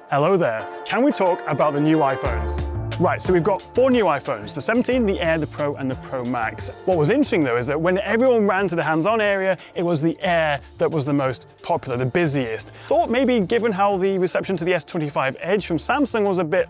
Hello there. Can we talk about the new iPhones? Right, so we've got 4 new iPhones, the 17, the Air, the Pro, and the Pro Max. What was interesting though is that when everyone ran to the hands-on area, it was the Air that was the most popular, the busiest. Thought maybe given how the reception to the S25 Edge from Samsung was a bit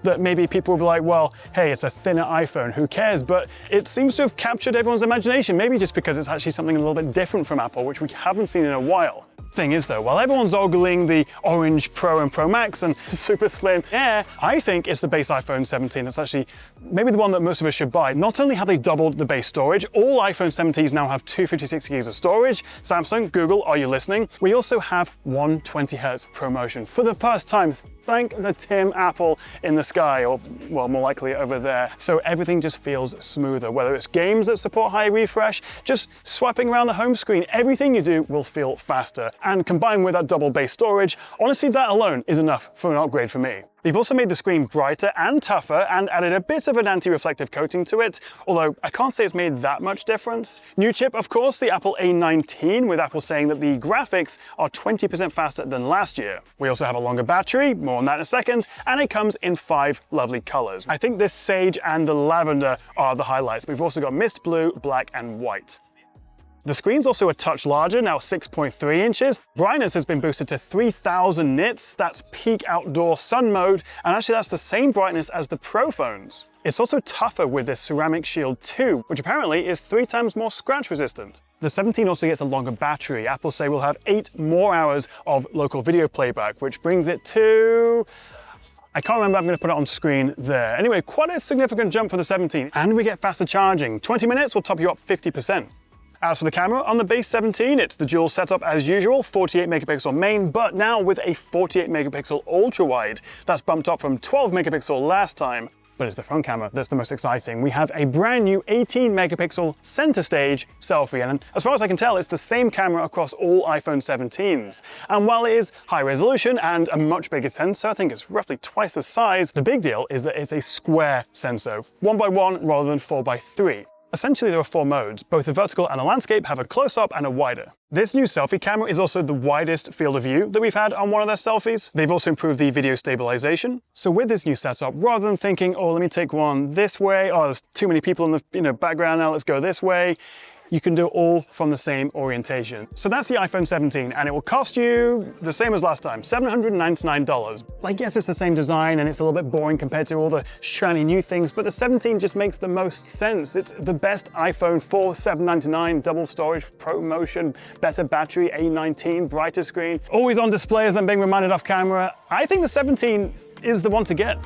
that maybe people would be like, well, hey, it's a thinner iPhone, who cares? But it seems to have captured everyone's imagination, maybe just because it's actually something a little bit different from Apple, which we haven't seen in a while. Thing is though, while everyone's ogling the orange Pro and Pro Max and super slim Air, I think it's the base iPhone 17 that's actually maybe the one that most of us should buy. Not only have they doubled the base storage, all iPhone 17s now have 256 gigs of storage. Samsung, Google, are you listening? We also have 120Hz ProMotion for the first time. Thank the Tim Apple in the sky, or well, more likely over there. So everything just feels smoother, whether it's games that support high refresh, just swiping around the home screen, everything you do will feel faster. And combined with that double base storage, honestly, that alone is enough for an upgrade for me. They've also made the screen brighter and tougher and added a bit of an anti-reflective coating to it, although I can't say it's made that much difference. New chip, of course, the Apple A19, with Apple saying that the graphics are 20% faster than last year. We also have a longer battery, more on that in a second, and it comes in 5 lovely colors. I think this sage and the lavender are the highlights. We've also got mist blue, black, and white. The screen's also a touch larger, now 6.3 inches. Brightness has been boosted to 3000 nits, that's peak outdoor sun mode, and actually that's the same brightness as the Pro phones. It's also tougher with this Ceramic Shield 2, which apparently is 3 times more scratch resistant. The 17 also gets a longer battery. Apple say we'll have 8 more hours of local video playback, which brings it to... I can't remember, I'm going to put it on screen there. Anyway, quite a significant jump for the 17, and we get faster charging. 20 minutes will top you up 50%. As for the camera, on the base 17, it's the dual setup as usual, 48 megapixel main, but now with a 48 megapixel ultra wide. That's bumped up from 12 megapixel last time. But it's the front camera that's the most exciting. We have a brand new 18 megapixel center stage selfie, and as far as I can tell, it's the same camera across all iPhone 17s. And while it is high resolution and a much bigger sensor, I think it's roughly twice the size, the big deal is that it's a square sensor, 1x1 rather than 4x3. Essentially, there are 4 modes. Both the vertical and the landscape have a close-up and a wider. This new selfie camera is also the widest field of view that we've had on one of their selfies. They've also improved the video stabilization. So with this new setup, rather than thinking, oh, let me take one this way, oh, there's too many people in the background now, let's go this way, you can do it all from the same orientation. So that's the iPhone 17, and it will cost you the same as last time, $799. Like, yes, it's the same design and it's a little bit boring compared to all the shiny new things, but the 17 just makes the most sense. It's the best iPhone for $799, double storage, ProMotion, better battery, A19, brighter screen, always on display as I'm being reminded off camera. I think the 17 is the one to get.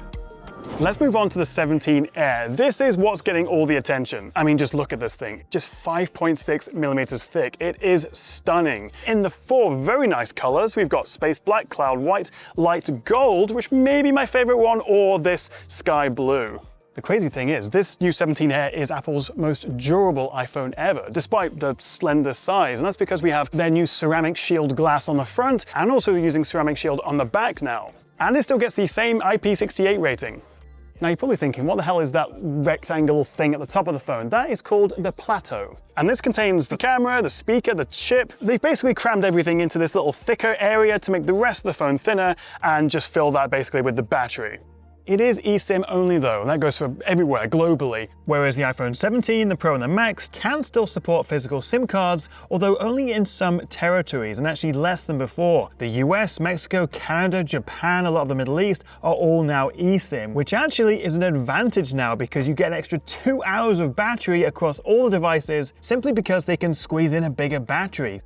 Let's move on to the 17 Air. This is what's getting all the attention. I mean, just look at this thing. Just 5.6 millimeters thick. It is stunning. In the 4 very nice colors, we've got space black, cloud white, light gold, which may be my favorite one, or this sky blue. The crazy thing is, this new 17 Air is Apple's most durable iPhone ever, despite the slender size, and that's because we have their new Ceramic Shield glass on the front, and also using Ceramic Shield on the back now. And it still gets the same IP68 rating. Now you're probably thinking, what the hell is that rectangle thing at the top of the phone? That is called the plateau. And this contains the camera, the speaker, the chip. They've basically crammed everything into this little thicker area to make the rest of the phone thinner and just fill that basically with the battery. It is eSIM only though, and that goes for everywhere globally, whereas the iPhone 17, the Pro and the Max can still support physical SIM cards, although only in some territories and actually less than before. The US, Mexico, Canada, Japan, a lot of the Middle East are all now eSIM, which actually is an advantage now because you get an extra 2 hours of battery across all the devices simply because they can squeeze in a bigger battery.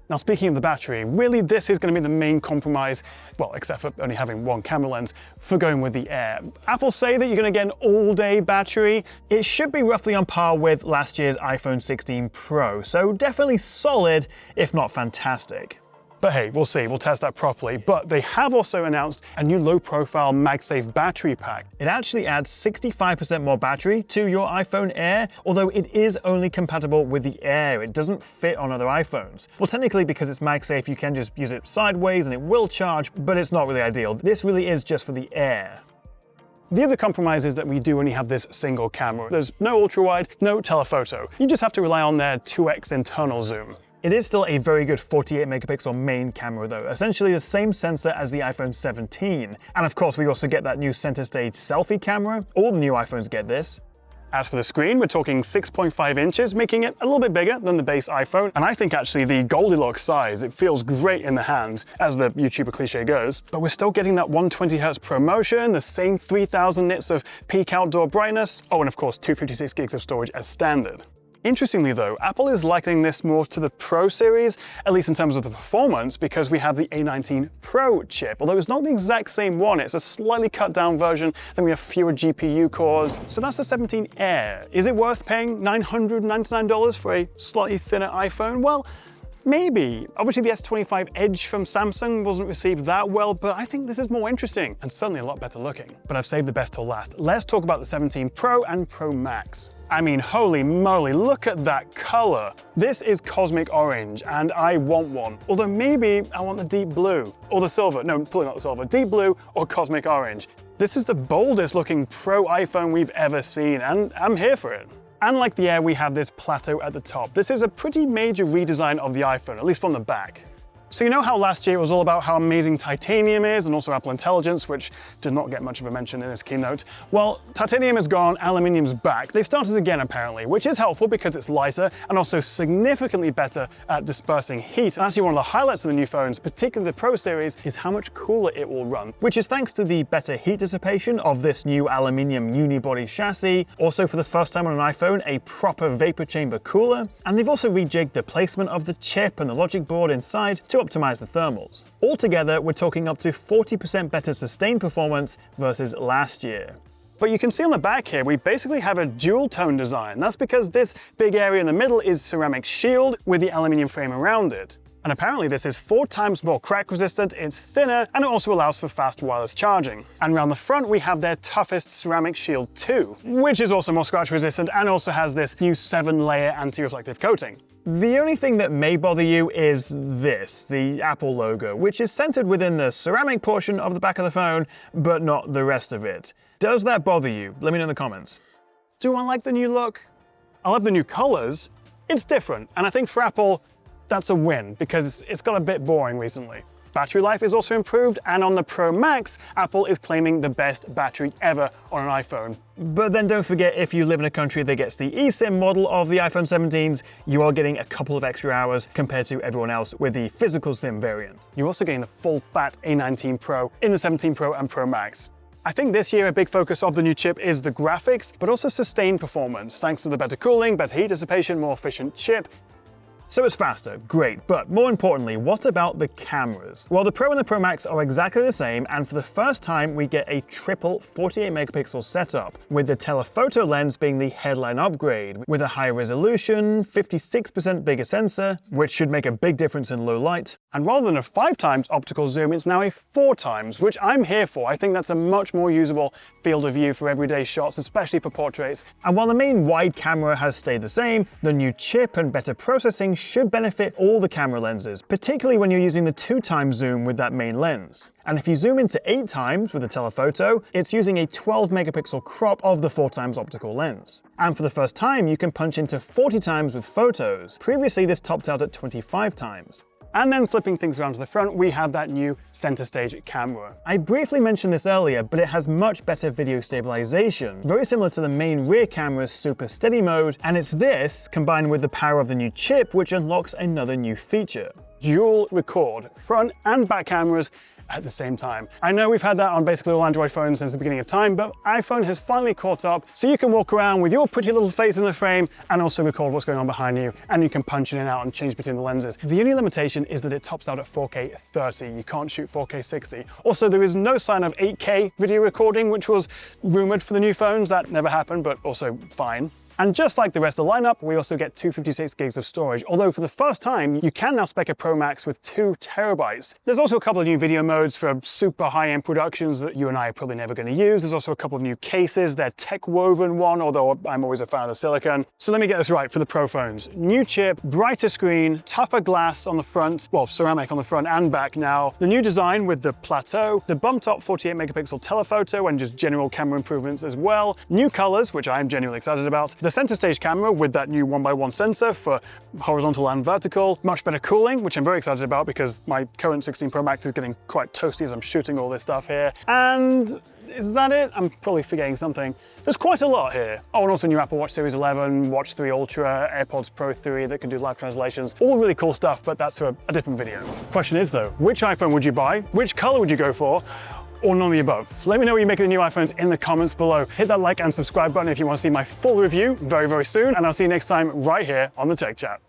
Now, speaking of the battery, really this is going to be the main compromise, well, except for only having one camera lens, for going with the Air. Apple say that you're going to get an all-day battery. It should be roughly on par with last year's iPhone 16 Pro, so definitely solid, if not fantastic. But hey, we'll see, we'll test that properly. But they have also announced a new low-profile MagSafe battery pack. It actually adds 65% more battery to your iPhone Air, although it is only compatible with the Air. It doesn't fit on other iPhones. Well, technically, because it's MagSafe, you can just use it sideways and it will charge, but it's not really ideal. This really is just for the Air. The other compromise is that we do only have this single camera. There's no ultra-wide, no telephoto. You just have to rely on their 2x internal zoom. It is still a very good 48 megapixel main camera though, essentially the same sensor as the iPhone 17. And of course we also get that new center stage selfie camera. All the new iPhones get this. As for the screen, we're talking 6.5 inches, making it a little bit bigger than the base iPhone. And I think actually the Goldilocks size, it feels great in the hand, as the YouTuber cliche goes. But we're still getting that 120Hz ProMotion, the same 3000 nits of peak outdoor brightness. Oh, and of course 256 gigs of storage as standard. Interestingly though, Apple is likening this more to the Pro series, at least in terms of the performance, because we have the A19 Pro chip. Although it's not the exact same one, it's a slightly cut down version, then we have fewer GPU cores. So that's the 17 Air. Is it worth paying $999 for a slightly thinner iPhone? Well, maybe. Obviously the S25 Edge from Samsung wasn't received that well, but I think this is more interesting and certainly a lot better looking. But I've saved the best till last. Let's talk about the 17 Pro and Pro Max. I mean, holy moly, look at that color. This is cosmic orange, and I want one. Although maybe I want the deep blue, or the silver. No, probably not the silver. Deep blue or cosmic orange. This is the boldest looking Pro iPhone we've ever seen, and I'm here for it. And like the Air, we have this plateau at the top. This is a pretty major redesign of the iPhone, at least from the back. So you know how last year it was all about how amazing titanium is and also Apple Intelligence, which did not get much of a mention in this keynote? Well, titanium is gone, aluminium's back. They've started again apparently, which is helpful because it's lighter and also significantly better at dispersing heat. And actually one of the highlights of the new phones, particularly the Pro series, is how much cooler it will run, which is thanks to the better heat dissipation of this new aluminium unibody chassis. Also for the first time on an iPhone, a proper vapor chamber cooler. And they've also rejigged the placement of the chip and the logic board inside to optimize the thermals. Altogether, we're talking up to 40% better sustained performance versus last year. But you can see on the back here, we basically have a dual tone design. That's because this big area in the middle is ceramic shield with the aluminium frame around it. And apparently this is 4 times more crack resistant, it's thinner, and it also allows for fast wireless charging. And around the front we have their toughest ceramic shield 2, which is also more scratch resistant and also has this new 7-layer anti-reflective coating. The only thing that may bother you is this, the Apple logo, which is centered within the ceramic portion of the back of the phone, but not the rest of it. Does that bother you? Let me know in the comments. Do I like the new look? I love the new colors. It's different, and I think for Apple, that's a win, because it's got a bit boring recently. Battery life is also improved, and on the Pro Max, Apple is claiming the best battery ever on an iPhone. But then don't forget, if you live in a country that gets the eSIM model of the iPhone 17s, you are getting a couple of extra hours compared to everyone else with the physical SIM variant. You're also getting the full fat A19 Pro in the 17 Pro and Pro Max. I think this year a big focus of the new chip is the graphics, but also sustained performance, thanks to the better cooling, better heat dissipation, more efficient chip. So it's faster, great, but more importantly, what about the cameras? Well, the Pro and the Pro Max are exactly the same, and for the first time we get a triple 48 megapixel setup, with the telephoto lens being the headline upgrade, with a higher resolution, 56% bigger sensor, which should make a big difference in low light. And rather than a 5 times optical zoom, it's now a 4 times, which I'm here for. I think that's a much more usable field of view for everyday shots, especially for portraits. And while the main wide camera has stayed the same, the new chip and better processing should benefit all the camera lenses, particularly when you're using the 2 times zoom with that main lens. And if you zoom into 8 times with the telephoto, it's using a 12 megapixel crop of the 4 times optical lens. And for the first time, you can punch into 40 times with photos. Previously, this topped out at 25 times. And then flipping things around to the front, we have that new center stage camera. I briefly mentioned this earlier, but it has much better video stabilization, very similar to the main rear camera's super steady mode, and it's this, combined with the power of the new chip, which unlocks another new feature. Dual record, front and back cameras at the same time. I know we've had that on basically all Android phones since the beginning of time, but iPhone has finally caught up, so you can walk around with your pretty little face in the frame and also record what's going on behind you, and you can punch in and out and change between the lenses. The only limitation is that it tops out at 4K 30. You can't shoot 4K 60. Also, there is no sign of 8K video recording, which was rumored for the new phones. That never happened, but also fine. And just like the rest of the lineup, we also get 256 gigs of storage, although for the first time, you can now spec a Pro Max with 2 terabytes. There's also a couple of new video modes for super high-end productions that you and I are probably never going to use. There's also a couple of new cases. They're tech-woven one, although I'm always a fan of the silicone. So let me get this right for the Pro phones. New chip, brighter screen, tougher glass on the front, well, ceramic on the front and back now. The new design with the plateau, the bump-top 48 megapixel telephoto and just general camera improvements as well. New colors, which I'm genuinely excited about. The center stage camera with that new 1x1 sensor for horizontal and vertical, much better cooling, which I'm very excited about because my current 16 Pro Max is getting quite toasty as I'm shooting all this stuff here. And is that it? I'm probably forgetting something. There's quite a lot here. Oh, and also new Apple Watch Series 11, Watch 3 Ultra, AirPods Pro 3 that can do live translations. All really cool stuff, but that's for a different video. Question is though, which iPhone would you buy? Which color would you go for? Or none of the above? Let me know what you make of the new iPhones in the comments below. Hit that like and subscribe button if you want to see my full review very, very soon. And I'll see you next time right here on the Tech Chat.